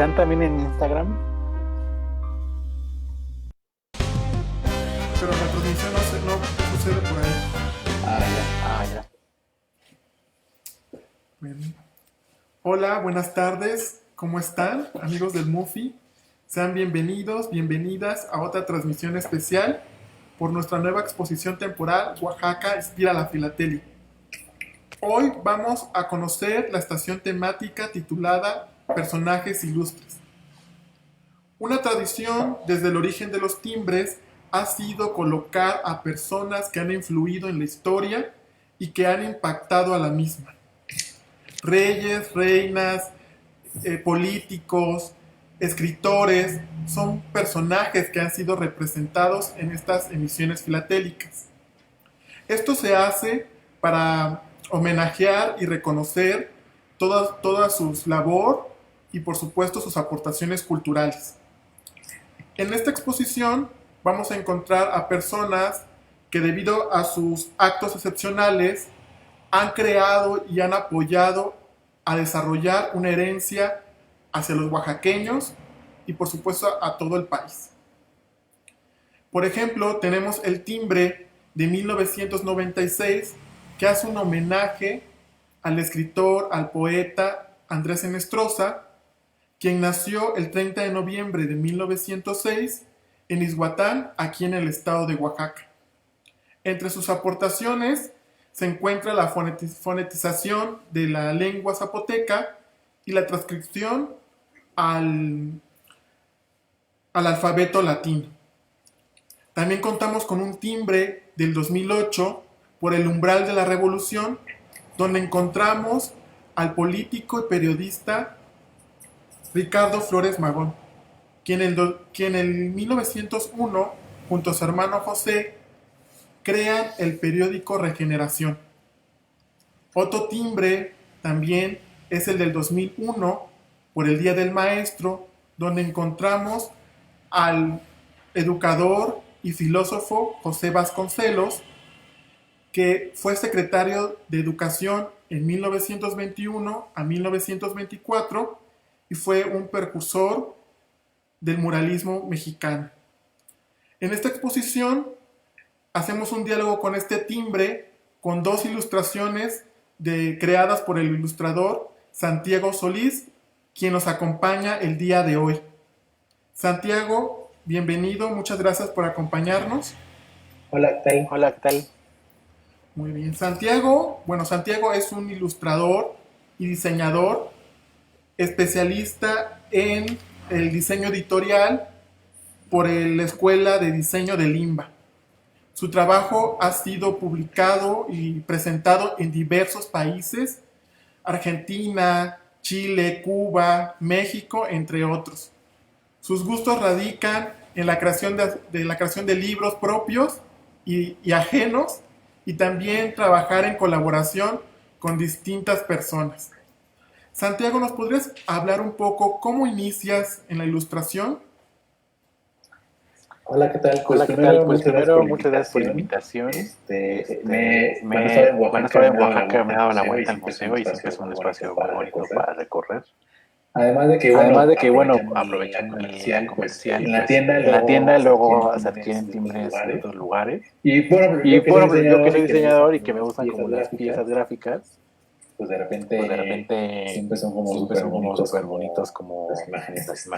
¿Están también en Instagram? Pero la transmisión no sucede por ahí. Ya. Bueno. Hola, buenas tardes. ¿Cómo están, amigos del Mufi? Sean bienvenidos, bienvenidas a otra transmisión especial por nuestra nueva exposición temporal Oaxaca Inspira la Filatelia. Hoy vamos a conocer la estación temática titulada Personajes Ilustres. Una tradición desde el origen de los timbres ha sido colocar a personas que han influido en la historia y que han impactado a la misma. Reyes, reinas, políticos, escritores, son personajes que han sido representados en estas emisiones filatélicas. Esto se hace para homenajear y reconocer toda su labor y por supuesto sus aportaciones culturales. En esta exposición vamos a encontrar a personas que debido a sus actos excepcionales han creado y han apoyado a desarrollar una herencia hacia los oaxaqueños y por supuesto a todo el país. Por ejemplo, tenemos el timbre de 1996 que hace un homenaje al escritor, al poeta Andrés Enestrosa, quien nació el 30 de noviembre de 1906 en Izhuatán, aquí en el estado de Oaxaca. Entre sus aportaciones se encuentra la fonetización de la lengua zapoteca y la transcripción al alfabeto latino. También contamos con un timbre del 2008 por el umbral de la revolución, donde encontramos al político y periodista Ricardo Flores Magón, quien en 1901, junto a su hermano José, crean el periódico Regeneración. Otro timbre también es el del 2001, por el Día del Maestro, donde encontramos al educador y filósofo José Vasconcelos, que fue secretario de Educación en 1921 a 1924 y fue un precursor del muralismo mexicano. En esta exposición hacemos un diálogo con este timbre con dos ilustraciones creadas por el ilustrador Santiago Solís, quien nos acompaña el día de hoy. Santiago, bienvenido, muchas gracias por acompañarnos. Hola, ¿qué tal? Hola, ¿qué tal? Muy bien, Santiago es un ilustrador y diseñador, especialista en el diseño editorial por la Escuela de Diseño de Limba. Su trabajo ha sido publicado y presentado en diversos países, Argentina, Chile, Cuba, México, entre otros. Sus gustos radican en la creación de libros propios y ajenos, y también trabajar en colaboración con distintas personas. Santiago, ¿nos podrías hablar un poco cómo inicias en la ilustración? Hola, ¿qué tal? Hola, ¿qué tal? Pues primero, muchas gracias por la invitación. Cuando estaba en Oaxaca me daba la vuelta al museo y siempre es un espacio muy bonito para recorrer. Además de que, bueno, aprovechando mi comercial, comercial, en pues, la tienda luego se adquieren timbres de otros lugares. Y bueno, Yo que soy diseñador y que me gustan como las piezas gráficas, pues de repente siempre son como súper bonitos como las imágenes,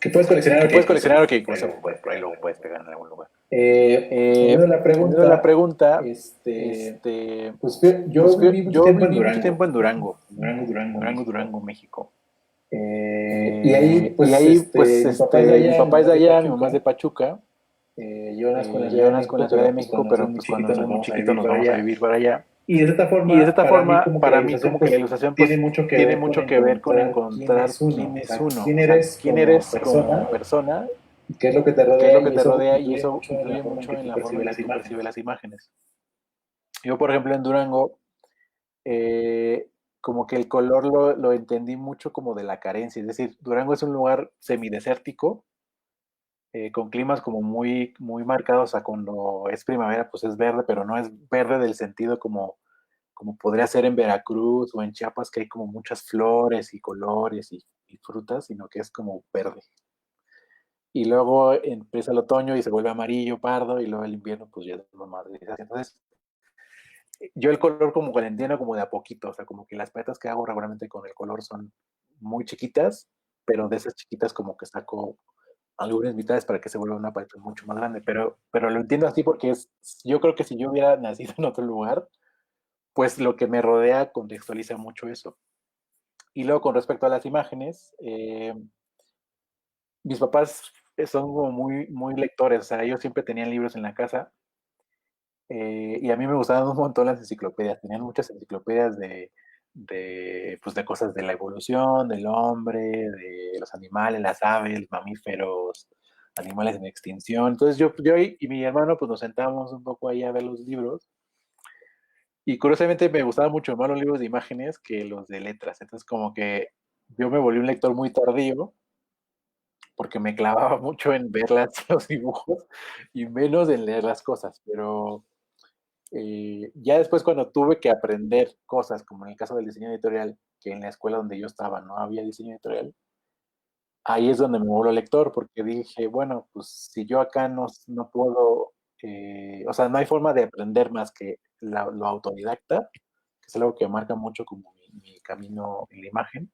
que puedes coleccionar o que incluso por ahí lo puedes pegar en algún lugar. Respondiendo la pregunta, pues yo viví mucho tiempo en Durango, México. México. Y ahí, pues, mi papá es de allá, mi mamá es de Pachuca. Yo nazco en Yo nazco en la Ciudad de México, pero pues cuando éramos muy chiquitos nos vamos a vivir para allá. Y de esta forma, para mí como que la ilustración pues, tiene mucho que ver con encontrar quién es uno. Quién eres como persona, qué es lo que te rodea, y eso influye mucho en la forma en la que percibes las imágenes. Yo, por ejemplo, en Durango, como que el color lo entendí mucho como de la carencia. Es decir, Durango es un lugar semidesértico, con climas como muy, muy marcados. O sea, cuando es primavera, pues es verde, pero no es verde del sentido como podría ser en Veracruz o en Chiapas, que hay como muchas flores y colores y y frutas, sino que es como verde. Y luego empieza el otoño y se vuelve amarillo, pardo, y luego el invierno pues ya es más grisáceo. Entonces, yo el color como que lo entiendo como de a poquito, o sea, como que las paletas que hago regularmente con el color son muy chiquitas, pero de esas chiquitas como que saco algunas mitades para que se vuelva una paleta mucho más grande, pero lo entiendo así porque yo creo que si yo hubiera nacido en otro lugar, pues lo que me rodea contextualiza mucho eso. Y luego con respecto a las imágenes, mis papás son como muy lectores, o sea, ellos siempre tenían libros en la casa, y a mí me gustaban un montón las enciclopedias, tenían muchas enciclopedias pues de cosas de la evolución, del hombre, de los animales, las aves, mamíferos, animales en extinción. Entonces yo y mi hermano pues nos sentábamos un poco ahí a ver los libros, y curiosamente me gustaban mucho más los libros de imágenes que los de letras. Entonces como que yo me volví un lector muy tardío porque me clavaba mucho en ver los dibujos y menos en leer las cosas, pero ya después cuando tuve que aprender cosas, como en el caso del diseño editorial, que en la escuela donde yo estaba no había diseño editorial, ahí es donde me vuelvo lector, porque dije, bueno, pues si yo acá no puedo, o sea, no hay forma de aprender más que lo autodidacta, que es algo que marca mucho como mi camino en la imagen.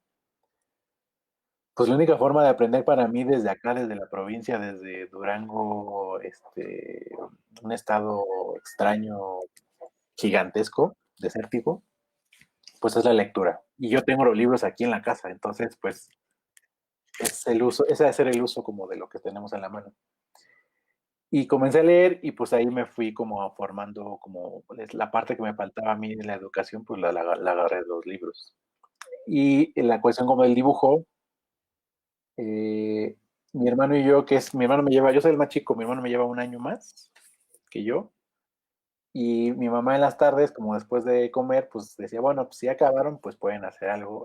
Pues la única forma de aprender para mí desde acá, desde la provincia, desde Durango, un estado extraño, gigantesco, desértico, pues es la lectura. Y yo tengo los libros aquí en la casa, entonces pues es hacer el uso como de lo que tenemos en la mano. Y comencé a leer y pues ahí me fui como formando como la parte que me faltaba a mí de la educación, pues la agarré de los libros. Y en la cuestión como del dibujo, eh, mi hermano y yo, mi hermano me lleva, yo soy el más chico, mi hermano me lleva un año más que yo. Y mi mamá en las tardes, como después de comer, pues decía, bueno, pues si acabaron, pues pueden hacer algo,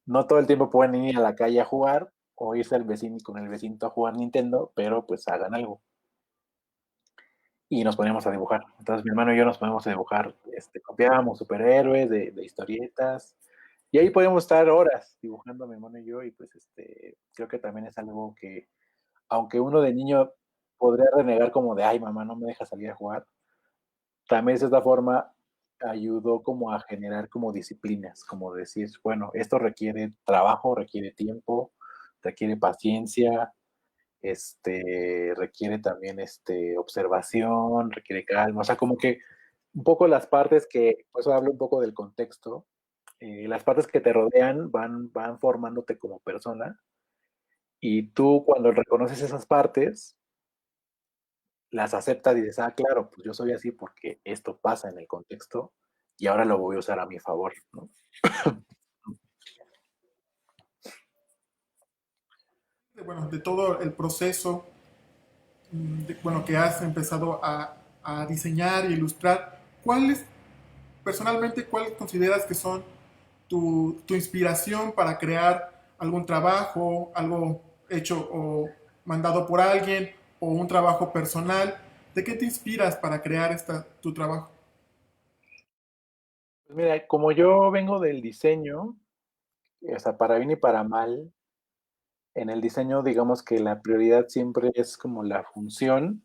no todo el tiempo pueden ir a la calle a jugar o irse al vecino con el vecino a jugar Nintendo, pero pues hagan algo. Y nos poníamos a dibujar. Entonces mi hermano y yo nos ponemos a dibujar, copiábamos superhéroes de historietas, y ahí podemos estar horas dibujando mi hermano y yo, y pues creo que también es algo que, aunque uno de niño podría renegar como de, ay mamá, no me deja salir a jugar, también de esta forma ayudó como a generar como disciplinas, como decir, bueno, esto requiere trabajo, requiere tiempo, requiere paciencia, requiere también observación, requiere calma, o sea, como que un poco las partes que, por eso hablo un poco del contexto, las partes que te rodean van formándote como persona, y tú cuando reconoces esas partes, las aceptas y dices, ah, claro, pues yo soy así porque esto pasa en el contexto y ahora lo voy a usar a mi favor, ¿no? Bueno, de todo el proceso bueno, que has empezado a diseñar y ilustrar, ¿cuáles, personalmente, cuáles consideras que son tu inspiración para crear algún trabajo, algo hecho o mandado por alguien, o un trabajo personal? ¿De qué te inspiras para crear tu trabajo? Pues mira, como yo vengo del diseño, o sea, para bien y para mal, en el diseño digamos que la prioridad siempre es como la función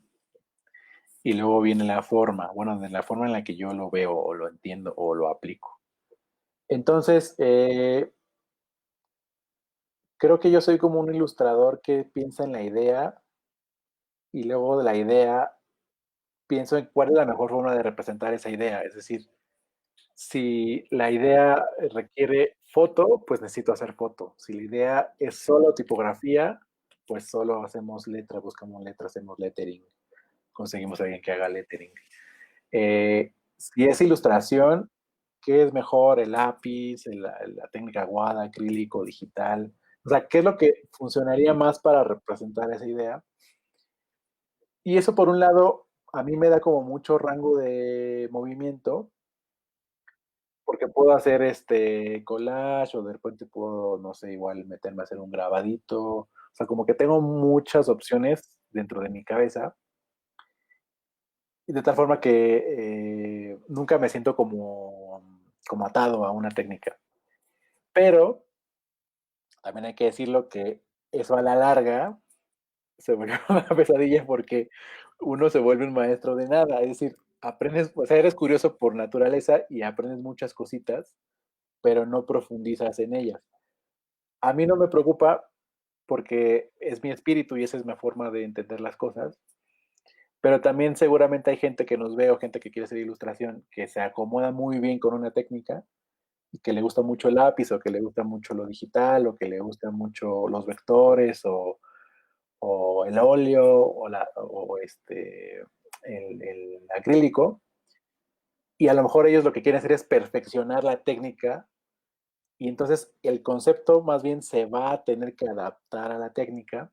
y luego viene la forma, bueno, de la forma en la que yo lo veo o lo entiendo o lo aplico. Entonces, creo que yo soy como un ilustrador que piensa en la idea y luego de la idea pienso en cuál es la mejor forma de representar esa idea. Es decir, si la idea requiere foto, pues necesito hacer foto. Si la idea es solo tipografía, pues solo hacemos letra, buscamos letra, hacemos lettering, conseguimos a alguien que haga lettering. Si es ilustración, ¿qué es mejor? ¿El lápiz, la técnica aguada, acrílico, digital? O sea, ¿qué es lo que funcionaría más para representar esa idea? Y eso, por un lado, a mí me da como mucho rango de movimiento, porque puedo hacer collage o de repente puedo, no sé, igual meterme a hacer un grabadito. O sea, como que tengo muchas opciones dentro de mi cabeza, y de tal forma que nunca me siento como atado a una técnica. Pero También hay que decirlo que eso a la larga se vuelve una pesadilla porque uno se vuelve un maestro de nada, es decir, aprendes, o sea, eres curioso por naturaleza y aprendes muchas cositas, pero no profundizas en ellas. A mí no me preocupa porque es mi espíritu y esa es mi forma de entender las cosas, pero también seguramente hay gente que nos ve o gente que quiere hacer ilustración que se acomoda muy bien con una técnica y que le gusta mucho el lápiz o que le gusta mucho lo digital o que le gustan mucho los vectores o el óleo o el acrílico y a lo mejor ellos lo que quieren hacer es perfeccionar la técnica y entonces el concepto más bien se va a tener que adaptar a la técnica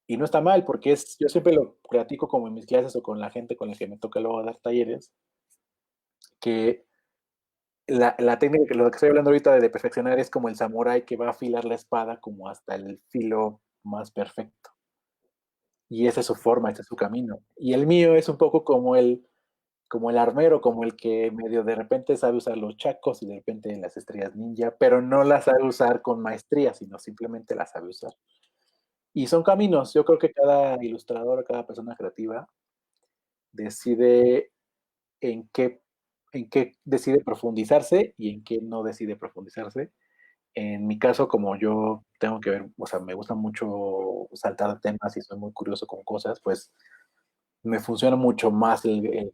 y no está mal porque yo siempre lo platico como en mis clases o con la gente con la que me toca luego dar talleres, que la técnica, que lo que estoy hablando ahorita de perfeccionar es como el samurái que va a afilar la espada como hasta el filo más perfecto. Y esa es su forma, ese es su camino. Y el mío es un poco como el armero, como el que medio de repente sabe usar los chacos y de repente las estrellas ninja, pero no las sabe usar con maestría, sino simplemente las sabe usar. Y son caminos. Yo creo que cada ilustrador, cada persona creativa decide en qué decide profundizarse y en qué no decide profundizarse. En mi caso, como yo tengo que ver, o sea, me gusta mucho saltar temas y soy muy curioso con cosas, pues me funciona mucho más el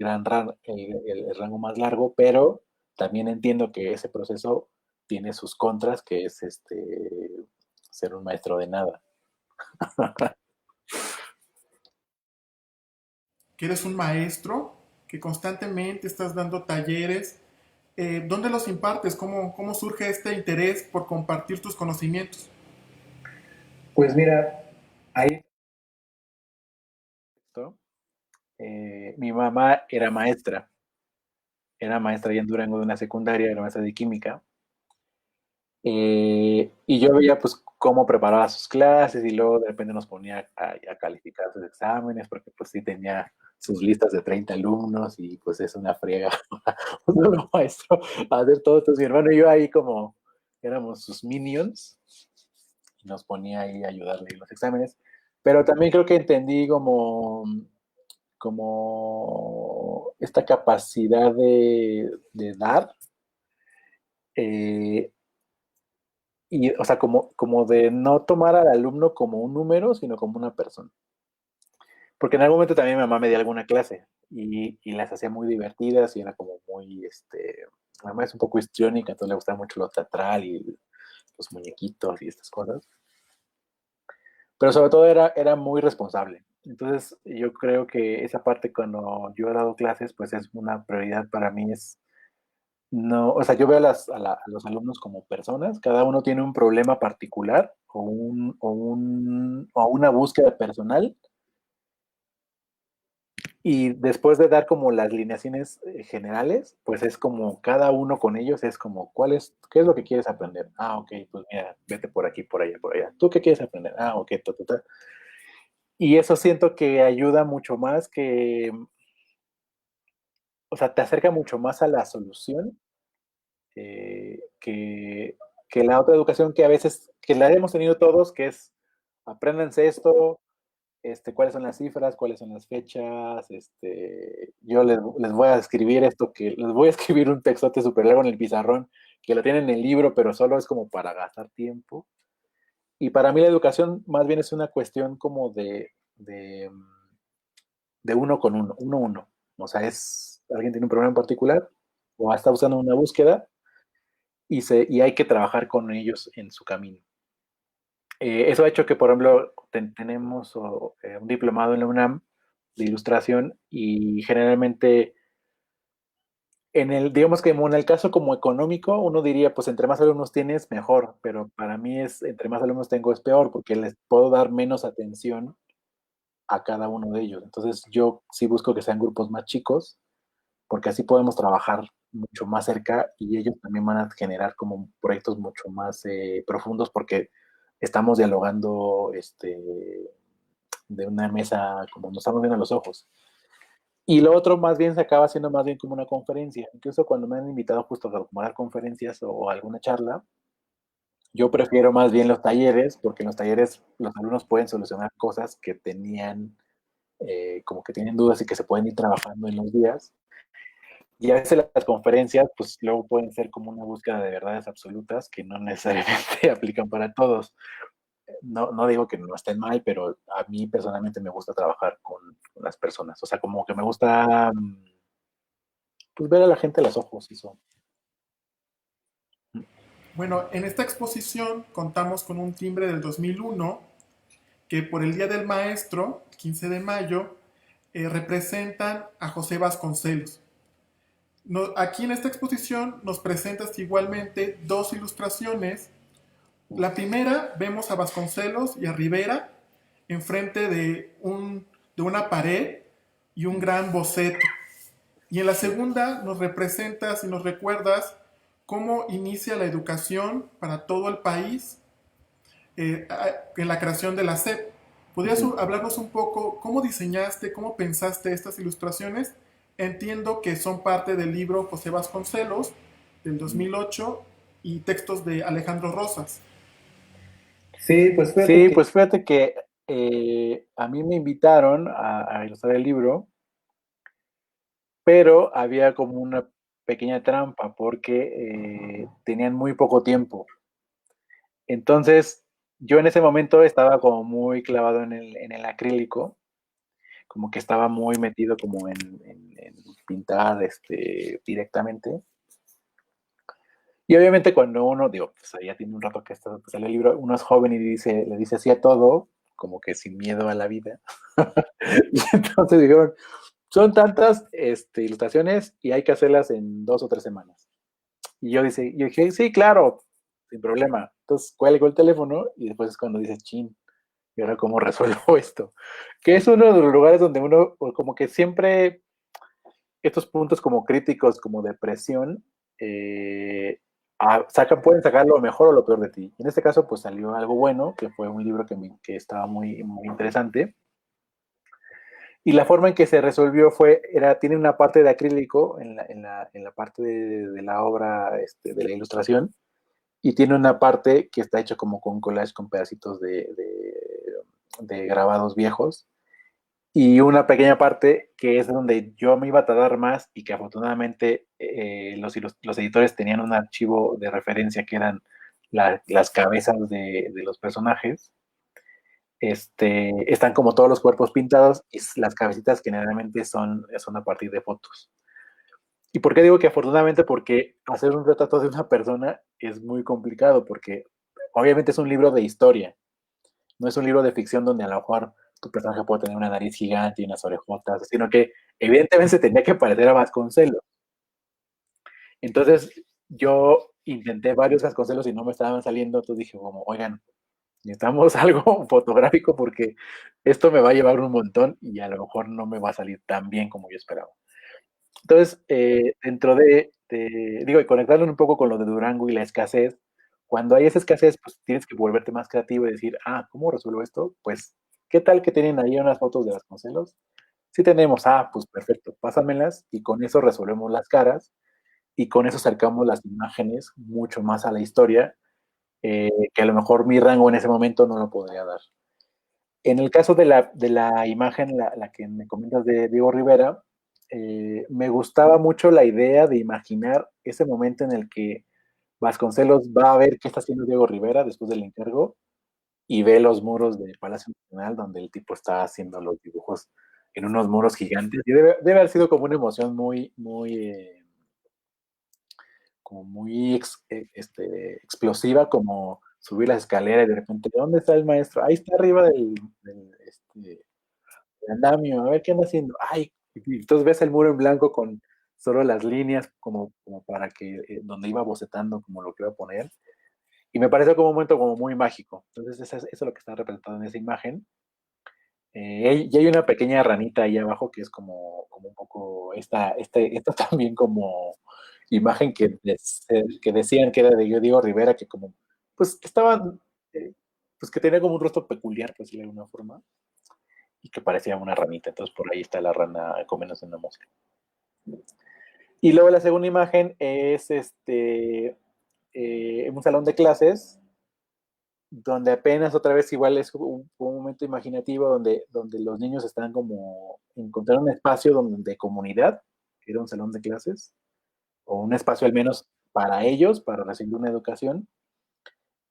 rango más largo, pero también entiendo que ese proceso tiene sus contras, que es ser un maestro de nada. Que eres un maestro, que constantemente estás dando talleres. ¿Dónde los impartes? ¿Cómo surge este interés por compartir tus conocimientos? Pues mira, ahí Mi mamá era maestra allá en Durango de una secundaria, era maestra de química. Y yo veía pues cómo preparaba sus clases y luego de repente nos ponía a calificar sus exámenes porque pues sí tenía sus listas de 30 alumnos y pues es una friega un solo maestro a hacer todo esto. Mi hermano y yo ahí como éramos sus minions y nos ponía ahí a ayudarle en los exámenes. Pero también creo que entendí como esta capacidad de dar eh, y, o sea, como de no tomar al alumno como un número, sino como una persona. Porque en algún momento también mi mamá me dio alguna clase y las hacía muy divertidas y era como muy, mi mamá es un poco histriónica, entonces le gustaba mucho lo teatral y los muñequitos y estas cosas. Pero sobre todo era muy responsable. Entonces yo creo que esa parte cuando yo he dado clases, pues es una prioridad para mí, no, o sea, yo veo a los alumnos como personas, cada uno tiene un problema particular o una búsqueda personal y después de dar como las lineaciones generales, pues es como cada uno con ellos es como, ¿qué es lo que quieres aprender? Ah, ok, pues mira, vete por aquí, por allá, por allá. ¿Tú qué quieres aprender? Ah, ok, ta, ta, ta. Y eso siento que ayuda mucho más o sea, te acerca mucho más a la solución eh, que, que la otra educación que a veces, que la hemos tenido todos, que es apréndanse esto, cuáles son las cifras, cuáles son las fechas, yo les voy a escribir les voy a escribir un textote súper largo en el pizarrón, que lo tienen en el libro, pero solo es como para gastar tiempo. Y para mí la educación más bien es una cuestión como de uno con uno a uno. O sea, alguien tiene un problema en particular o está usando una búsqueda y hay que trabajar con ellos en su camino. Eso ha hecho que, por ejemplo, tenemos un diplomado en la UNAM de ilustración y generalmente digamos que en el caso como económico, uno diría, pues entre más alumnos tienes, mejor, pero para mí entre más alumnos tengo es peor porque les puedo dar menos atención a cada uno de ellos. Entonces yo sí busco que sean grupos más chicos porque así podemos trabajar mucho más cerca y ellos también van a generar como proyectos mucho más profundos porque estamos dialogando de una mesa como nos estamos viendo a los ojos. Y lo otro más bien se acaba siendo más bien como una conferencia. Incluso cuando me han invitado justo a dar conferencias o alguna charla, Yo prefiero más bien los talleres, porque en los talleres los alumnos pueden solucionar cosas que tenían, como que tienen dudas y que se pueden ir trabajando en los días. Y a veces las conferencias, pues luego pueden ser como una búsqueda de verdades absolutas que no necesariamente aplican para todos. No digo que no estén mal, pero a mí personalmente me gusta trabajar con las personas. O sea, como que me gusta pues, ver a la gente a los ojos. Eso. Bueno, en esta exposición contamos con un timbre del 2001 que por el Día del Maestro, 15 de mayo, representan a José Vasconcelos. Aquí en esta exposición nos presentas igualmente dos ilustraciones. La primera vemos a Vasconcelos y a Rivera enfrente de una pared y un gran boceto. Y en la segunda nos representas y nos recuerdas cómo inicia la educación para todo el país en la creación de la SEP. ¿Podrías hablarnos un poco cómo diseñaste, cómo pensaste estas ilustraciones? Entiendo que son parte del libro José Vasconcelos del 2008 y textos de Alejandro Rosas. Sí, pues fíjate que a mí me invitaron a ilustrar el libro, pero había como una pequeña trampa porque tenían muy poco tiempo. Entonces, yo en ese momento estaba como muy clavado en el acrílico, como que estaba muy metido como en pintar directamente. Y obviamente cuando uno, digo, pues ya tiene un rato que sale el libro, uno es joven y le dice así a todo, como que sin miedo a la vida. Y entonces dijeron, son tantas ilustraciones y hay que hacerlas en 2 o 3 semanas. Y yo dije, sí, claro, sin problema. Entonces cuelgo el teléfono y después es cuando dices, chin, ¿y ahora cómo resuelvo esto? Que es uno de los lugares donde uno, como que siempre, estos puntos como críticos, como depresión, pueden sacar lo mejor o lo peor de ti. En este caso, pues salió algo bueno, que fue un libro que estaba muy, muy interesante. Y la forma en que se resolvió tiene una parte de acrílico en la parte de la obra, de la ilustración, y tiene una parte que está hecha como con collage, con pedacitos de grabados viejos, y una pequeña parte que es donde yo me iba a tardar más y que afortunadamente los editores tenían un archivo de referencia que eran las cabezas de los personajes. Están como todos los cuerpos pintados y las cabecitas generalmente son a partir de fotos. ¿Y por qué digo que afortunadamente? Porque hacer un retrato de una persona es muy complicado, porque obviamente es un libro de historia, no es un libro de ficción donde a lo mejor tu personaje puede tener una nariz gigante y unas orejotas, sino que evidentemente se tenía que parecer a Vasconcelos. Entonces yo intenté varios Vasconcelos y no me estaban saliendo, entonces dije como, oigan, necesitamos algo fotográfico porque esto me va a llevar un montón y a lo mejor no me va a salir tan bien como yo esperaba. Entonces, dentro digo, y conectarlo un poco con lo de Durango y la escasez, cuando hay esa escasez, pues tienes que volverte más creativo y decir, ¿cómo resuelvo esto? Pues, ¿qué tal que tienen ahí unas fotos de Vasconcelos? Sí tenemos, pues perfecto, pásamelas y con eso resolvemos las caras y con eso acercamos las imágenes mucho más a la historia, que a lo mejor mi rango en ese momento no lo podría dar. En el caso de la imagen, la que me comentas de Diego Rivera, me gustaba mucho la idea de imaginar ese momento en el que Vasconcelos va a ver qué está haciendo Diego Rivera después del encargo y ve los muros del Palacio Nacional donde el tipo está haciendo los dibujos en unos muros gigantes. Y debe haber sido como una emoción muy, muy, como muy explosiva, como subir las escaleras y de repente, ¿dónde está el maestro? Ahí está arriba del andamio, a ver qué anda haciendo. Ay, y entonces ves el muro en blanco con solo las líneas como para que, donde iba bocetando como lo que iba a poner. Y me pareció como un momento como muy mágico. Entonces eso es lo que está representado en esa imagen. Y hay una pequeña ranita ahí abajo que es como un poco esta también como imagen que decían que era de Diego Rivera, que como, pues que estaban, pues que tenía como un rostro peculiar, por decirlo de alguna forma, y que parecía una ranita. Entonces por ahí está la rana comiéndose una mosca. Y luego la segunda imagen es en un salón de clases donde apenas otra vez igual es un momento imaginativo donde los niños están como encontrar un espacio de comunidad, que era un salón de clases, o un espacio al menos para ellos, para recibir una educación,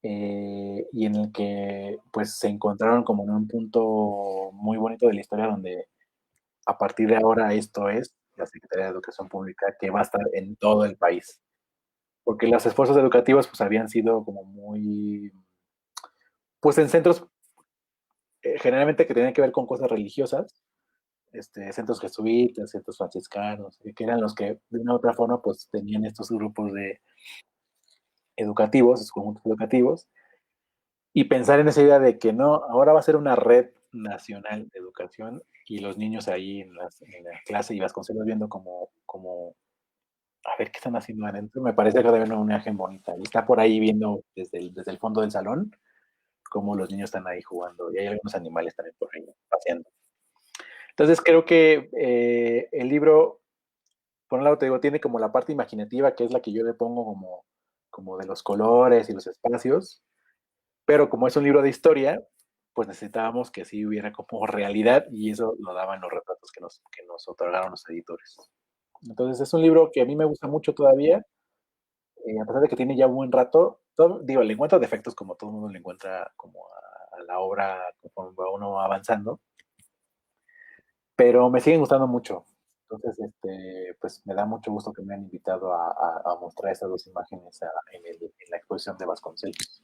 y en el que pues se encontraron como en un punto muy bonito de la historia donde a partir de ahora esto es la Secretaría de Educación Pública que va a estar en todo el país. Porque los esfuerzos educativos pues habían sido como muy, pues en centros generalmente que tenían que ver con cosas religiosas, centros jesuitas, centros franciscanos, que eran los que de una u otra forma pues tenían estos grupos de educativos, estos conjuntos educativos, y pensar en esa idea de que no, ahora va a ser una red nacional de educación y los niños ahí en la clase y Vasconcelos viendo como a ver qué están haciendo adentro, me parece que debe una imagen bonita. Y está por ahí viendo desde el fondo del salón cómo los niños están ahí jugando y hay algunos animales también por ahí paseando. Entonces creo que el libro, por un lado te digo, tiene como la parte imaginativa, que es la que yo le pongo como de los colores y los espacios, pero como es un libro de historia, pues necesitábamos que sí hubiera como realidad y eso lo daban los retratos que nos otorgaron los editores. Entonces es un libro que a mí me gusta mucho todavía, a pesar de que tiene ya un buen rato, digo, le encuentro defectos como todo el mundo le encuentra como a la obra conforme va uno avanzando, pero me siguen gustando mucho. Entonces, pues me da mucho gusto que me han invitado a mostrar estas dos imágenes en la exposición de Vasconcelos.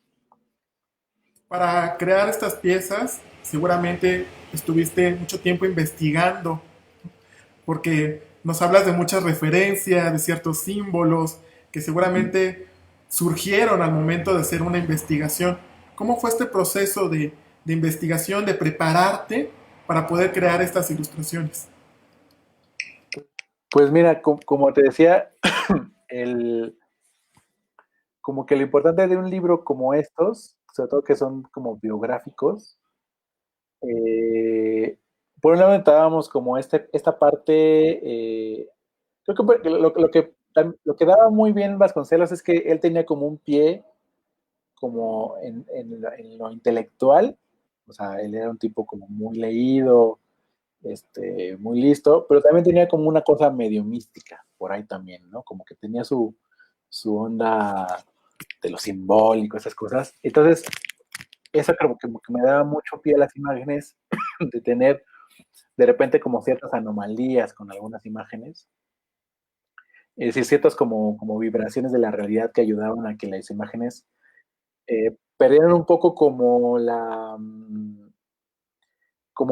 Para crear estas piezas, seguramente estuviste mucho tiempo investigando, porque nos hablas de muchas referencias, de ciertos símbolos que seguramente surgieron al momento de hacer una investigación. ¿Cómo fue este proceso de investigación, de prepararte para poder crear estas ilustraciones? Pues mira, como te decía, el, como que lo importante de un libro como estos, sobre todo que son como biográficos, eh, por un lado notábamos como esta parte, creo que lo que daba muy bien Vasconcelos es que él tenía como un pie como en lo intelectual, o sea, él era un tipo como muy leído, muy listo, pero también tenía como una cosa medio mística por ahí también, ¿no? Como que tenía su onda de lo simbólico, esas cosas. Entonces, eso como que me daba mucho pie a las imágenes, de tener de repente como ciertas anomalías con algunas imágenes, es decir, ciertas como vibraciones de la realidad que ayudaban a que las imágenes perdieran un poco como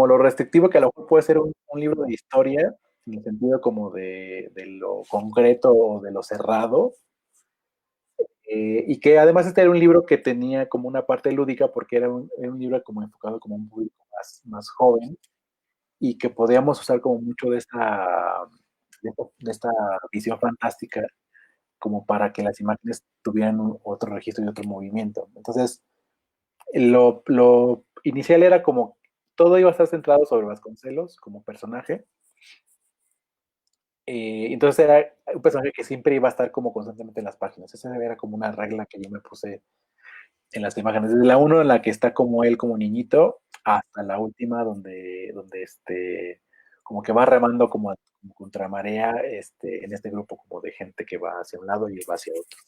lo restrictivo que a lo mejor puede ser un libro de historia, en el sentido como de lo concreto o de lo cerrado, y que además este era un libro que tenía como una parte lúdica porque era un libro como enfocado como un público más joven y que podíamos usar como mucho de esta visión fantástica como para que las imágenes tuvieran otro registro y otro movimiento. Entonces, lo inicial era como todo iba a estar centrado sobre Vasconcelos como personaje. Entonces era un personaje que siempre iba a estar como constantemente en las páginas. Esa era como una regla que yo me puse en las imágenes. Desde la 1 en la que está como él como niñito hasta la última donde como que va remando como contra marea en este grupo como de gente que va hacia un lado y va hacia otro.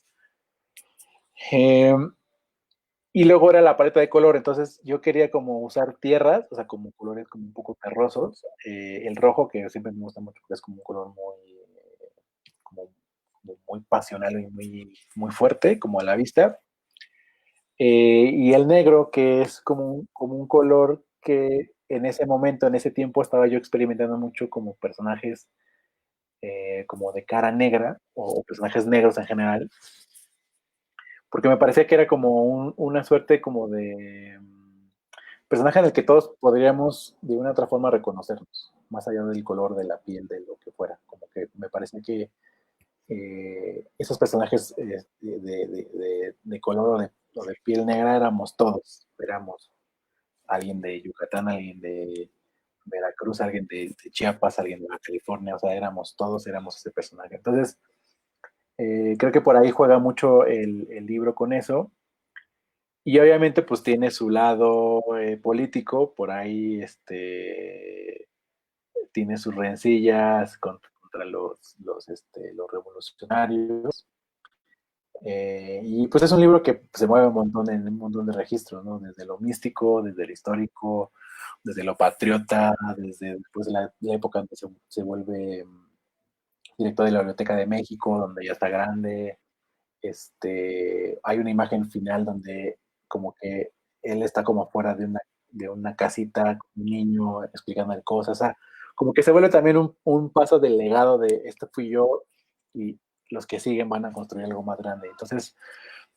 Eh, y luego era la paleta de color, entonces yo quería como usar tierras, o sea, como colores como un poco terrosos. El rojo, que siempre me gusta mucho, porque es como un color como, como muy pasional y muy fuerte, como a la vista. Y el negro, que es como un color que en ese momento, en ese tiempo, estaba yo experimentando mucho como personajes como de cara negra, o personajes negros en general, porque me parecía que era como una suerte como de personaje en el que todos podríamos de una u otra forma reconocernos, más allá del color de la piel, de lo que fuera. Como que me parece que esos personajes de color o de piel negra éramos todos. Éramos alguien de Yucatán, alguien de Veracruz, alguien de Chiapas, alguien de California, o sea, éramos ese personaje. Entonces, creo que por ahí juega mucho el libro con eso. Y obviamente pues tiene su lado político, por ahí tiene sus rencillas contra los revolucionarios. Y pues es un libro que se mueve un montón en un montón de registros, ¿no? Desde lo místico, desde lo histórico, desde lo patriota, desde después de la época en que se vuelve director de la Biblioteca de México, donde ya está grande. Hay una imagen final donde como que él está como fuera de una casita con un niño explicando cosas. O sea, como que se vuelve también un paso del legado de esto fui yo y los que siguen van a construir algo más grande. Entonces,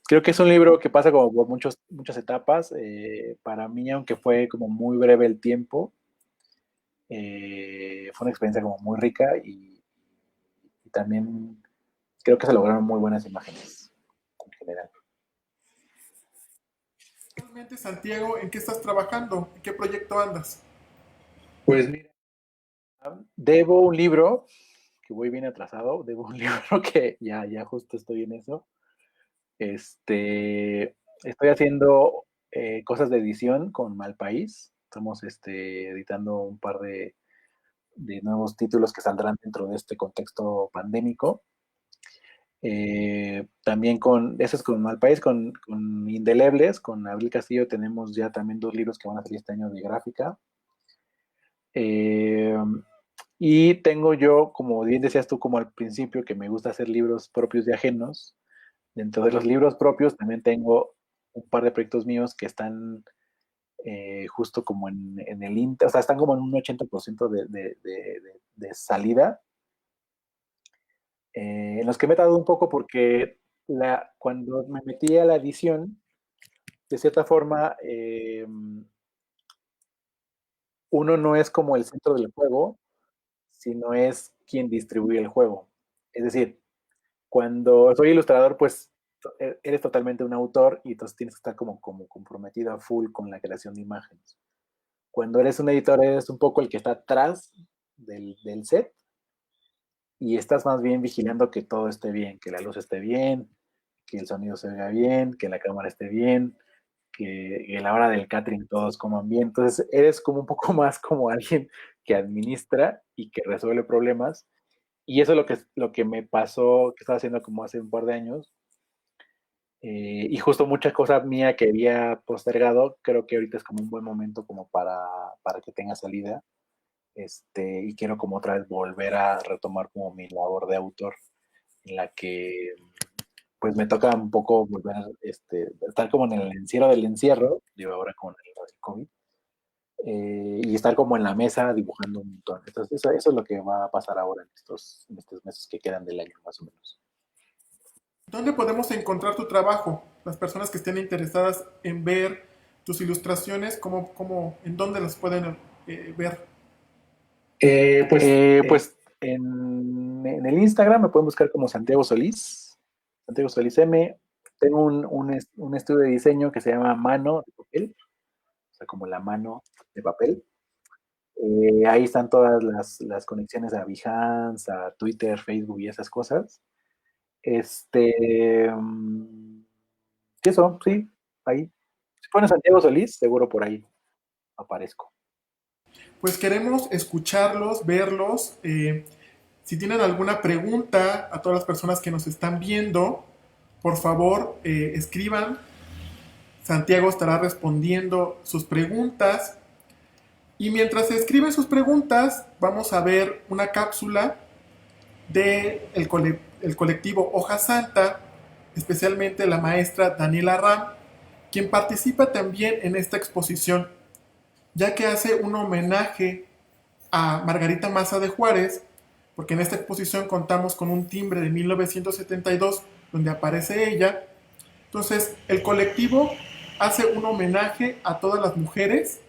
creo que es un libro que pasa como por muchas etapas. Para mí, aunque fue como muy breve el tiempo, fue una experiencia como muy rica y también creo que se lograron muy buenas imágenes en general. Actualmente, Santiago, ¿en qué estás trabajando? ¿En qué proyecto andas? Pues mira, debo un libro, que voy bien atrasado, debo un libro que ya justo estoy en eso. Estoy haciendo cosas de edición con Malpaís. Estamos editando un par de nuevos títulos que saldrán dentro de este contexto pandémico. También eso es con Malpaís, con Indelebles, con Abril Castillo tenemos ya también 2 libros que van a salir este año de gráfica. Eh, y tengo yo, como bien decías tú, como al principio, que me gusta hacer libros propios y ajenos. Dentro de los libros propios también tengo un par de proyectos míos que están justo como en el Inter, o sea, están como en un 80% de salida, en los que me he tardado un poco porque cuando me metí a la edición, de cierta forma, uno no es como el centro del juego, sino es quien distribuye el juego. Es decir, cuando soy ilustrador, pues eres totalmente un autor y entonces tienes que estar como comprometido a full con la creación de imágenes. Cuando eres un editor, eres un poco el que está atrás del set y estás más bien vigilando que todo esté bien, que la luz esté bien, que el sonido se vea bien, que la cámara esté bien, que a la hora del catering todos coman bien. Entonces, eres como un poco más como alguien que administra y que resuelve problemas. Y eso es lo que me pasó, que estaba haciendo como hace un par de años. Y justo mucha cosa mía que había postergado, creo que ahorita es como un buen momento como para que tenga salida. Y quiero como otra vez volver a retomar como mi labor de autor, en la que pues me toca un poco volver a estar como en el encierro del encierro, digo ahora con el COVID, y estar como en la mesa dibujando un montón. Entonces eso es lo que va a pasar ahora en estos meses que quedan del año más o menos. ¿Dónde podemos encontrar tu trabajo? Las personas que estén interesadas en ver tus ilustraciones, ¿en dónde las pueden ver? Pues en el Instagram me pueden buscar como Santiago Solís M. Tengo un estudio de diseño que se llama Mano de Papel, o sea, como la mano de papel. Ahí están todas las conexiones a Behance, a Twitter, Facebook y esas cosas. Este, mm, eso, sí, ahí. Si pones Santiago Solís, seguro por ahí aparezco. Pues queremos escucharlos, verlos. Si tienen alguna pregunta a todas las personas que nos están viendo, por favor escriban. Santiago estará respondiendo sus preguntas. Y mientras se escriben sus preguntas, vamos a ver una cápsula del el colectivo Hoja Santa, especialmente la maestra Daniela Ram, quien participa también en esta exposición, ya que hace un homenaje a Margarita Maza de Juárez, porque en esta exposición contamos con un timbre de 1972 donde aparece ella. Entonces, el colectivo hace un homenaje a todas las mujeres,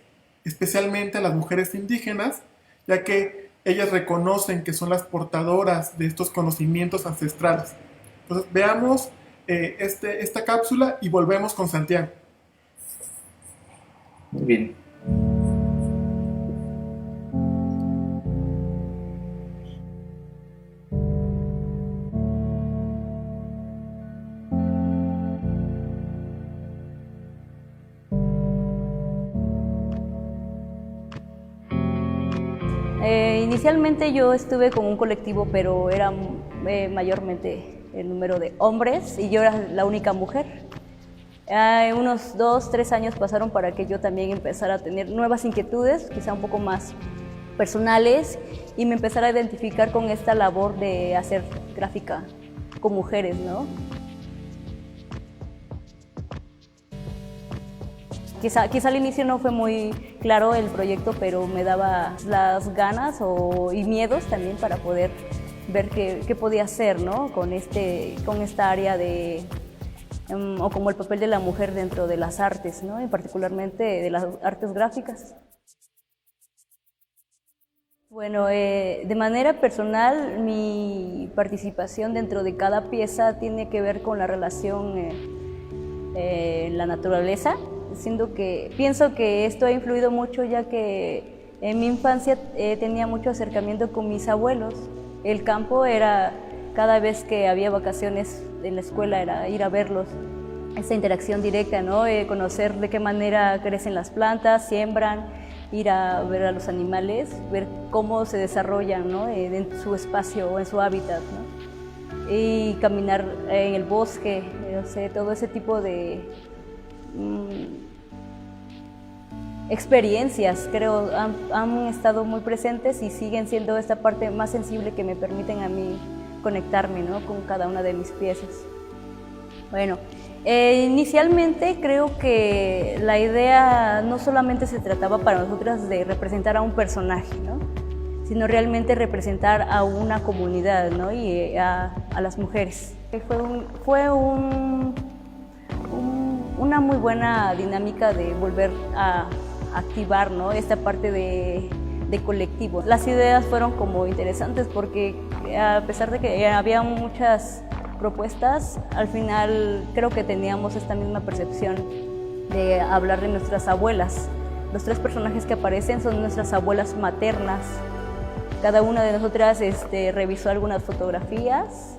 especialmente a las mujeres indígenas, ya que ellas reconocen que son las portadoras de estos conocimientos ancestrales. Entonces, veamos esta cápsula y volvemos con Santiago. Muy bien. Inicialmente yo estuve con un colectivo, pero era mayormente el número de hombres y yo era la única mujer. Unos 2, 3 años pasaron para que yo también empezara a tener nuevas inquietudes, quizá un poco más personales, y me empezara a identificar con esta labor de hacer gráfica con mujeres, ¿no? Quizá al inicio no fue muy claro el proyecto, pero me daba las ganas y miedos también para poder ver qué podía hacer, ¿no? con esta área o como el papel de la mujer dentro de las artes, ¿no? Y particularmente de las artes gráficas. Bueno, de manera personal, mi participación dentro de cada pieza tiene que ver con la relación en la naturaleza, siendo que pienso que esto ha influido mucho, ya que en mi infancia tenía mucho acercamiento con mis abuelos. El campo era, cada vez que había vacaciones en la escuela, era ir a verlos. Esa interacción directa, ¿no? Conocer de qué manera crecen las plantas, siembran, ir a ver a los animales, ver cómo se desarrollan, ¿no? En su espacio o en su hábitat, ¿no? Y caminar en el bosque, no sé, todo ese tipo de experiencias, creo, han estado muy presentes y siguen siendo esta parte más sensible que me permiten a mí conectarme, ¿no? Con cada una de mis piezas. Bueno, inicialmente creo que la idea no solamente se trataba para nosotras de representar a un personaje, ¿no? Sino realmente representar a una comunidad, ¿no? Y a las mujeres. Fue una muy buena dinámica de volver a activar, ¿no? Esta parte de colectivo. Las ideas fueron como interesantes porque a pesar de que había muchas propuestas, al final creo que teníamos esta misma percepción de hablar de nuestras abuelas. Los 3 personajes que aparecen son nuestras abuelas maternas. Cada una de nosotras revisó algunas fotografías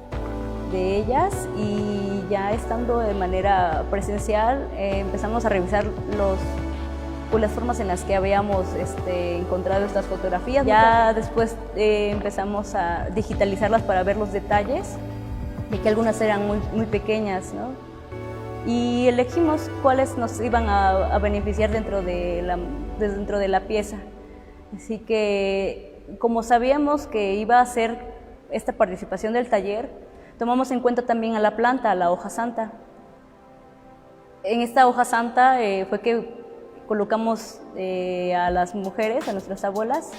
de ellas y ya estando de manera presencial empezamos a revisar las formas en las que habíamos encontrado estas fotografías. Ya después empezamos a digitalizarlas para ver los detalles, de que algunas eran muy pequeñas, ¿no? Y elegimos cuáles nos iban a beneficiar dentro de la pieza. Así que, como sabíamos que iba a ser esta participación del taller, tomamos en cuenta también a la planta, a la hoja santa. En esta hoja santa fue que colocamos a las mujeres, a nuestras abuelas,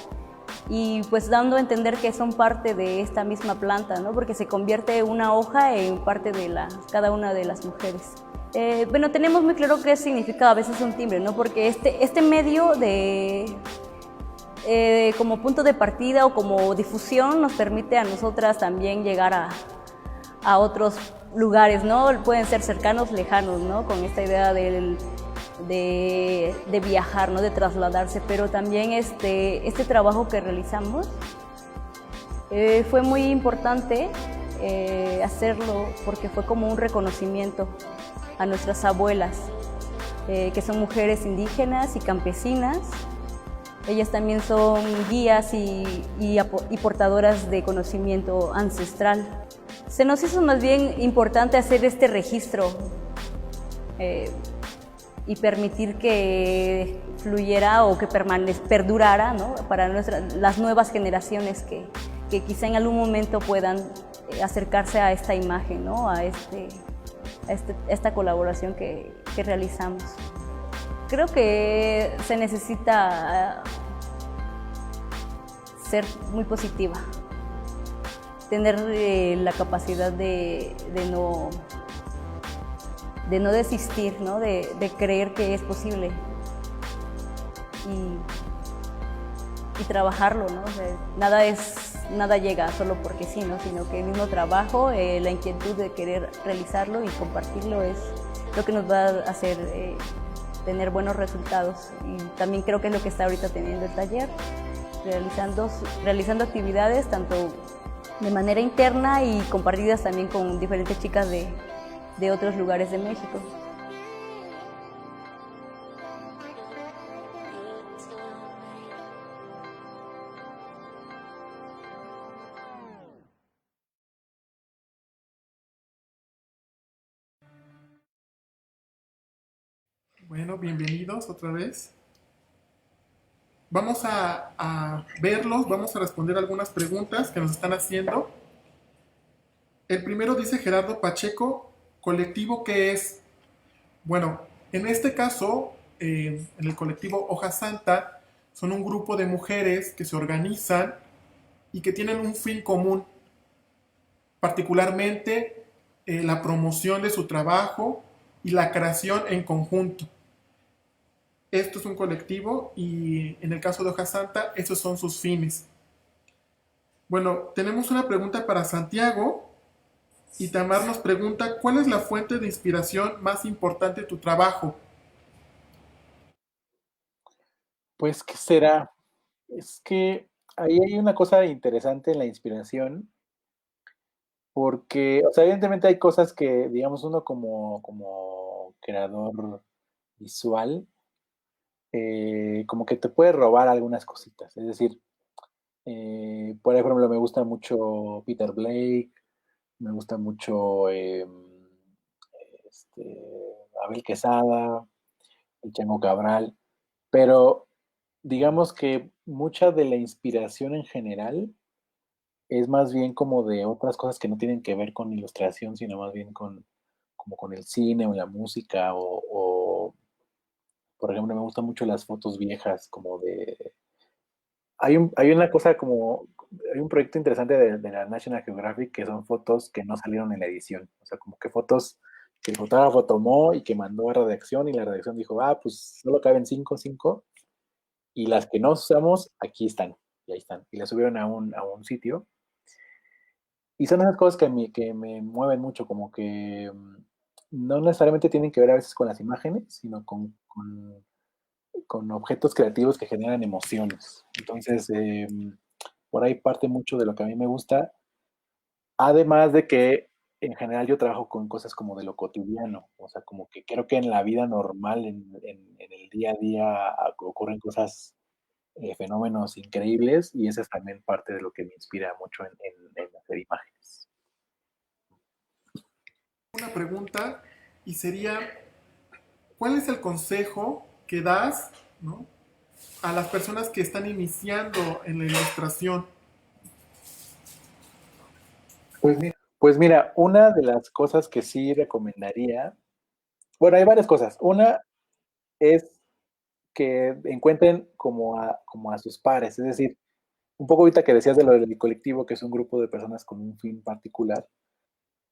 y pues dando a entender que son parte de esta misma planta, ¿no? Porque se convierte una hoja en parte de cada una de las mujeres. Bueno, tenemos muy claro qué significa a veces un timbre, ¿no? Porque este medio como punto de partida o como difusión nos permite a nosotras también llegar a otros lugares, ¿no? Pueden ser cercanos, lejanos, ¿no? Con esta idea de viajar, ¿no? De trasladarse, pero también este trabajo que realizamos fue muy importante hacerlo porque fue como un reconocimiento a nuestras abuelas, que son mujeres indígenas y campesinas. Ellas también son guías y portadoras de conocimiento ancestral. Se nos hizo más bien importante hacer este registro y permitir que fluyera o que perdurara, ¿no? Para las nuevas generaciones que quizá en algún momento puedan acercarse a esta imagen, ¿no? A esta colaboración que realizamos. Creo que se necesita ser muy positiva, tener la capacidad de no desistir, ¿no? De creer que es posible y trabajarlo, ¿no? O sea, nada llega solo porque sí, ¿no? Sino que el mismo trabajo, la inquietud de querer realizarlo y compartirlo es lo que nos va a hacer tener buenos resultados. Y también creo que es lo que está ahorita teniendo el taller, realizando actividades tanto de manera interna y compartidas también con diferentes chicas de otros lugares de México. Bueno, bienvenidos otra vez. Vamos a verlos, vamos a responder algunas preguntas que nos están haciendo. El primero dice Gerardo Pacheco, ¿colectivo qué es? Bueno, en este caso, en el colectivo Hoja Santa, son un grupo de mujeres que se organizan y que tienen un fin común, particularmente la promoción de su trabajo y la creación en conjunto. Esto es un colectivo y en el caso de Hoja Santa, esos son sus fines. Bueno, tenemos una pregunta para Santiago y Tamar nos pregunta, ¿cuál es la fuente de inspiración más importante de tu trabajo? Pues, ¿qué será? Es que ahí hay una cosa interesante en la inspiración, porque, o sea, evidentemente hay cosas que, digamos, uno como creador visual, como que te puede robar algunas cositas. Es decir, por ejemplo, me gusta mucho Peter Blake, me gusta mucho este, Abel Quesada, el Chango Cabral, pero digamos que mucha de la inspiración en general es más bien como de otras cosas que no tienen que ver con ilustración, sino más bien como con el cine o la música o, por ejemplo, me gustan mucho las fotos viejas, como de... hay una cosa como, hay un proyecto interesante de la National Geographic que son fotos que no salieron en la edición, o sea, como que fotos que el fotógrafo tomó y que mandó a redacción y la redacción dijo, ah, pues solo caben cinco, y las que no usamos, aquí están, y ahí están, y las subieron a un sitio. Y son esas cosas que me mueven mucho, como que no necesariamente tienen que ver a veces con las imágenes, sino con objetos creativos que generan emociones. Entonces, por ahí parte mucho de lo que a mí me gusta, además de que en general yo trabajo con cosas como de lo cotidiano, o sea, como que creo que en la vida normal, en el día a día, ocurren cosas, fenómenos increíbles, y esa es también parte de lo que me inspira mucho en hacer imágenes. Una pregunta y sería, ¿cuál es el consejo que das, ¿no?, a las personas que están iniciando en la ilustración? Pues mira, una de las cosas que sí recomendaría, bueno, hay varias cosas. Una es que encuentren como a sus pares, es decir, un poco ahorita que decías de lo del colectivo, que es un grupo de personas con un fin particular,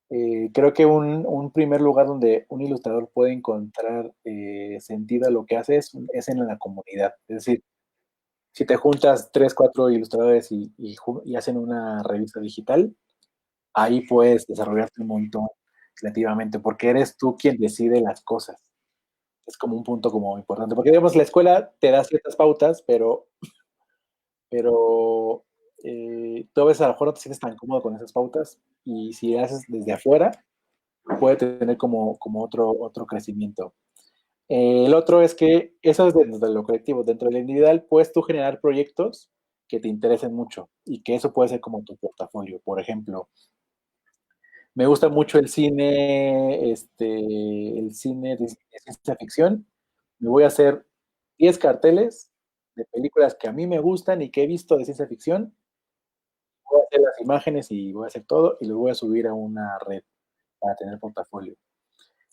creo que un primer lugar donde un ilustrador puede encontrar sentido a lo que hace es en la comunidad. Es decir, si te juntas tres, cuatro ilustradores y hacen una revista digital, ahí puedes desarrollarte un montón creativamente, porque eres tú quien decide las cosas. Es como un punto como importante, porque digamos, la escuela te da ciertas pautas, pero tú a veces a lo mejor no te sientes tan cómodo con esas pautas, y si haces desde afuera, puede tener como otro crecimiento. El otro es que eso es dentro de lo colectivo. Dentro de lo individual puedes tú generar proyectos que te interesen mucho y que eso puede ser como tu portafolio. Por ejemplo, me gusta mucho el cine de ciencia ficción. Me voy a hacer 10 carteles de películas que a mí me gustan y que he visto de ciencia ficción. Voy a hacer las imágenes y voy a hacer todo y lo voy a subir a una red para tener portafolio.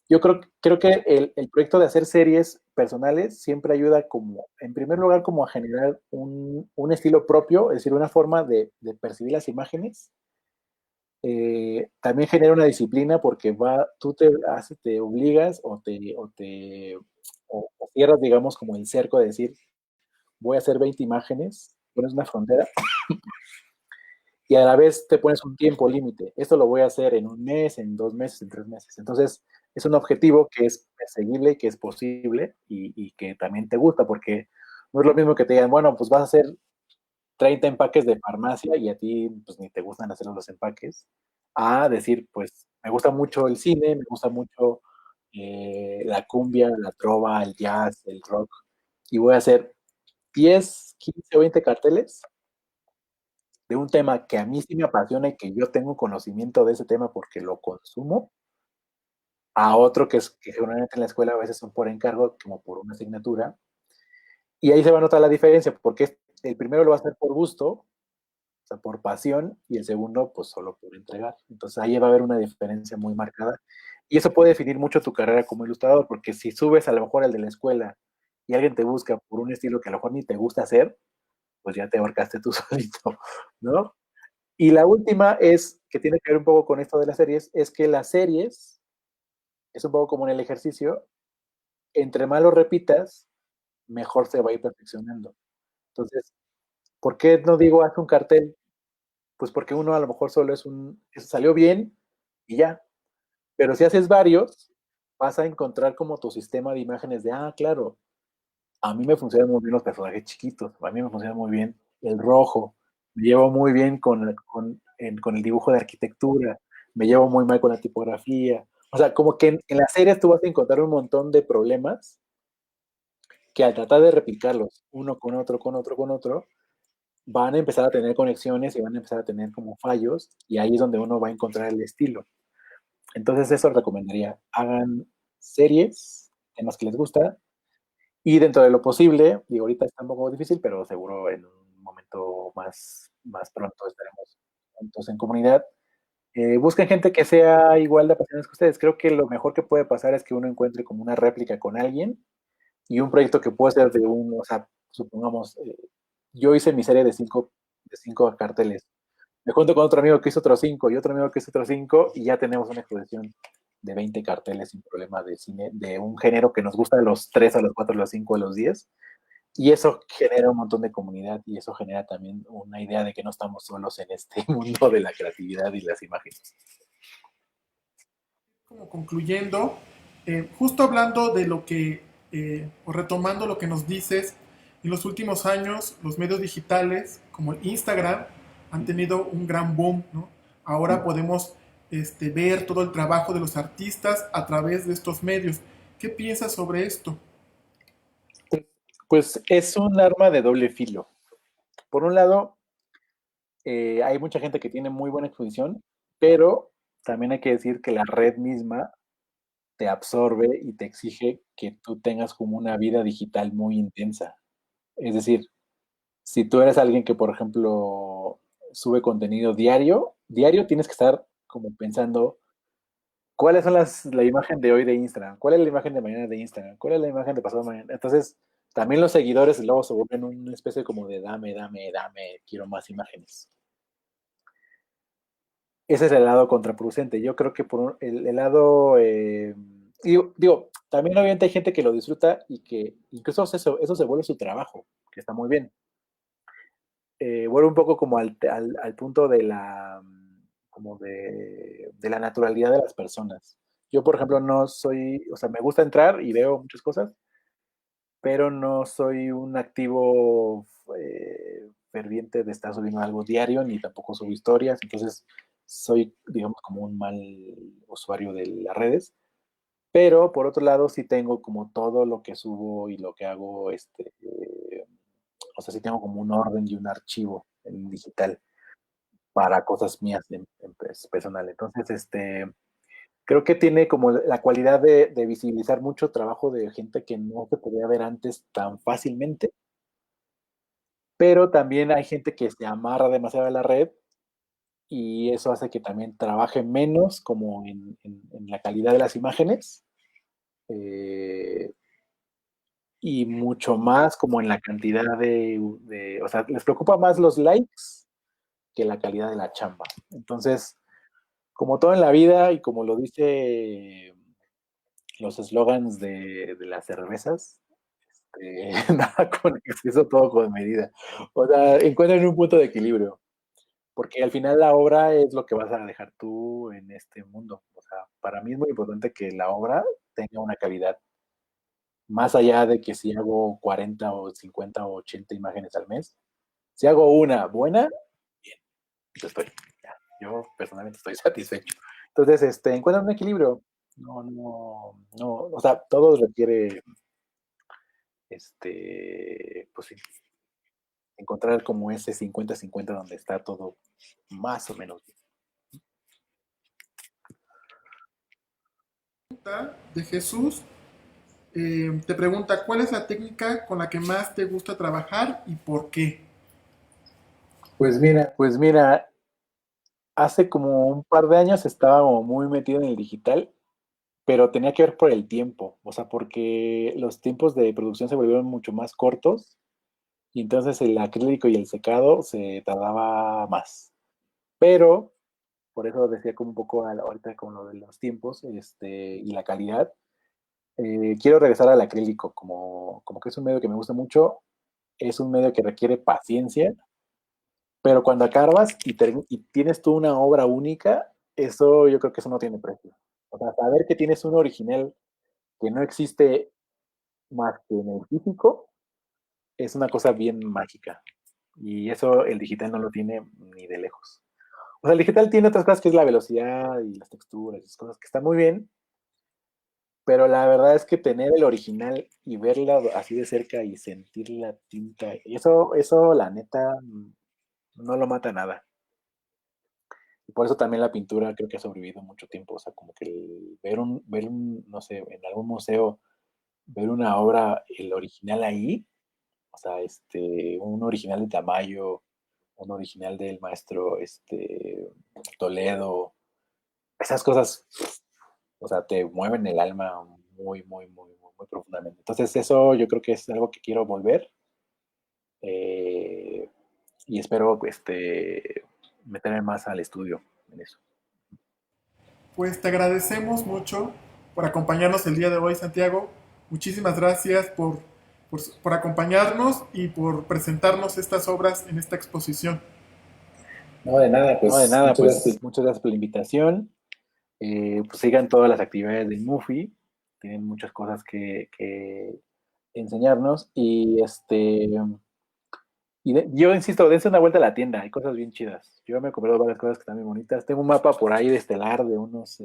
Yo creo que el proyecto de hacer series personales siempre ayuda como, en primer lugar, como a generar un estilo propio, es decir, una forma de percibir las imágenes. También genera una disciplina porque tú te obligas o cierras, digamos, como el cerco de decir, voy a hacer 20 imágenes, pones una frontera y a la vez te pones un tiempo límite. Esto lo voy a hacer en un mes, en 2 meses, en 3 meses. Entonces, es un objetivo que es perseguible y que es posible y que también te gusta, porque no es lo mismo que te digan, bueno, pues vas a hacer 30 empaques de farmacia y a ti pues ni te gustan hacer los empaques, a decir, pues me gusta mucho el cine, me gusta mucho la cumbia, la trova, el jazz, el rock, y voy a hacer 10, 15 o 20 carteles de un tema que a mí sí me apasiona y que yo tengo conocimiento de ese tema porque lo consumo, a otro que generalmente en la escuela a veces son por encargo, como por una asignatura, y ahí se va a notar la diferencia, porque el primero lo va a hacer por gusto, o sea, por pasión, y el segundo, pues solo por entregar. Entonces ahí va a haber una diferencia muy marcada. Y eso puede definir mucho tu carrera como ilustrador, porque si subes a lo mejor al de la escuela y alguien te busca por un estilo que a lo mejor ni te gusta hacer, pues ya te ahorcaste tú solito, ¿no? Y la última es, que tiene que ver un poco con esto de las series, es que las series, es un poco como en el ejercicio, entre más lo repitas, mejor se va a ir perfeccionando. Entonces, ¿por qué no digo haz un cartel? Pues porque uno a lo mejor solo salió bien y ya. Pero si haces varios, vas a encontrar como tu sistema de imágenes de, claro, a mí me funcionan muy bien los personajes chiquitos, a mí me funciona muy bien el rojo, me llevo muy bien con el dibujo de arquitectura, me llevo muy mal con la tipografía. O sea, como que en las series tú vas a encontrar un montón de problemas que al tratar de replicarlos uno con otro, con otro, con otro, van a empezar a tener conexiones y van a empezar a tener como fallos, y ahí es donde uno va a encontrar el estilo. Entonces eso recomendaría, hagan series, temas que les gusta, y dentro de lo posible, digo, ahorita está un poco difícil, pero seguro en un momento más pronto estaremos juntos en comunidad. Busquen gente que sea igual de apasionada que ustedes. Creo que lo mejor que puede pasar es que uno encuentre como una réplica con alguien y un proyecto que puede ser o sea, supongamos, yo hice mi serie de cinco carteles. Me junto con otro amigo que hizo otros 5 y otro amigo que hizo otros 5 y ya tenemos una exposición de 20 carteles sin problema de cine, de un género que nos gusta a los 3, a los 4, a los 5, a los 10. Y eso genera un montón de comunidad y eso genera también una idea de que no estamos solos en este mundo de la creatividad y las imágenes. Como concluyendo, justo hablando de lo que, o retomando lo que nos dices, en los últimos años los medios digitales como el Instagram han tenido un gran boom, ¿no? Ahora podemos ver todo el trabajo de los artistas a través de estos medios. ¿Qué piensas sobre esto? Pues es un arma de doble filo. Por un lado, hay mucha gente que tiene muy buena exposición, pero también hay que decir que la red misma te absorbe y te exige que tú tengas como una vida digital muy intensa. Es decir, si tú eres alguien que, por ejemplo, sube contenido diario, diario tienes que estar como pensando cuáles son la imagen de hoy de Instagram, cuál es la imagen de mañana de Instagram, cuál es la imagen de pasado mañana. Entonces, también los seguidores luego se vuelven una especie como de dame, dame, dame, quiero más imágenes. Ese es el lado contraproducente. Yo creo que por el lado, digo, también obviamente hay gente que lo disfruta y que incluso eso se vuelve su trabajo, que está muy bien. Vuelve un poco como al punto de como de la naturalidad de las personas. Yo, por ejemplo, no soy, o sea, me gusta entrar y veo muchas cosas, pero no soy un activo ferviente de estar subiendo algo diario, ni tampoco subo historias, entonces soy, digamos, como un mal usuario de las redes, pero por otro lado sí tengo como todo lo que subo y lo que hago, o sea, sí tengo como un orden y un archivo en digital para cosas mías personal. Entonces, creo que tiene como la cualidad de visibilizar mucho trabajo de gente que no se podía ver antes tan fácilmente, pero también hay gente que se amarra demasiado a la red y eso hace que también trabaje menos como en la calidad de las imágenes eh, y mucho más como en la cantidad o sea, les preocupa más los likes que la calidad de la chamba. Entonces, como todo en la vida y como lo dice los eslogans de las cervezas, nada con exceso, todo con medida. O sea, encuentren un punto de equilibrio, porque al final la obra es lo que vas a dejar tú en este mundo. O sea, para mí es muy importante que la obra tenga una calidad, más allá de que si hago 40 o 50 o 80 imágenes al mes. Si hago una buena, bien, yo estoy, ya, yo personalmente estoy satisfecho. Entonces, encuentran un equilibrio. No, o sea, todo requiere, pues sí, encontrar como ese 50-50 donde está todo más o menos bien. De Jesús. Te pregunta, ¿cuál es la técnica con la que más te gusta trabajar y por qué? Pues mira, hace como un par de años estaba como muy metido en el digital, pero tenía que ver por el tiempo, o sea, porque los tiempos de producción se volvieron mucho más cortos y entonces el acrílico y el secado se tardaba más. Pero, por eso decía como un poco ahorita con lo de los tiempos y la calidad, quiero regresar al acrílico, como que es un medio que me gusta mucho, es un medio que requiere paciencia, pero cuando acabas y tienes tú una obra única, eso yo creo que eso no tiene precio. O sea, saber que tienes un original que no existe más que en el físico es una cosa bien mágica. Y eso el digital no lo tiene ni de lejos. O sea, el digital tiene otras cosas que es la velocidad y las texturas y esas cosas que están muy bien, pero la verdad es que tener el original y verla así de cerca y sentir la tinta, eso la neta no lo mata nada. Y por eso también la pintura creo que ha sobrevivido mucho tiempo. O sea, como que ver un, no sé, en algún museo, ver una obra, el original ahí, o sea, un original de Tamayo, un original del maestro Toledo, esas cosas, o sea, te mueven el alma muy, muy, muy, muy, muy profundamente. Entonces, eso yo creo que es algo que quiero volver. eh, y espero meterme más al estudio en eso. Pues te agradecemos mucho por acompañarnos el día de hoy, Santiago. Muchísimas gracias por acompañarnos y por presentarnos estas obras en esta exposición. No, de nada, No, de pues nada, muchas pues gracias. muchas gracias por la invitación. Pues sigan todas las actividades del MUFI, tienen muchas cosas que enseñarnos yo insisto, dense una vuelta a la tienda, hay cosas bien chidas. Yo me he comprado varias cosas que están bien bonitas. Tengo un mapa por ahí de estelar de unos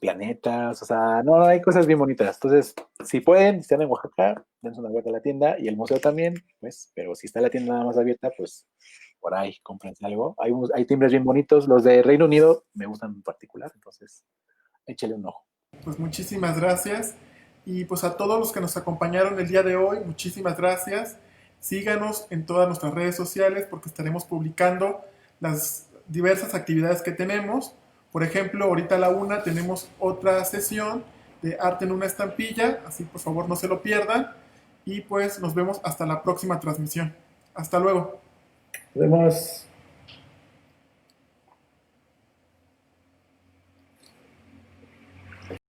planetas, o sea, no, hay cosas bien bonitas. Entonces, si pueden, si están en Oaxaca, dense una vuelta a la tienda y el museo también, pues, pero si está la tienda nada más abierta, pues por ahí, cómprense algo. Hay timbres bien bonitos, los de Reino Unido me gustan en particular, entonces échale un ojo. Pues muchísimas gracias. Y pues a todos los que nos acompañaron el día de hoy, muchísimas gracias. Síganos en todas nuestras redes sociales porque estaremos publicando las diversas actividades que tenemos. Por ejemplo, ahorita a la una tenemos otra sesión de arte en una estampilla, así por favor no se lo pierdan. Y pues nos vemos hasta la próxima transmisión. Hasta luego. Nos vemos.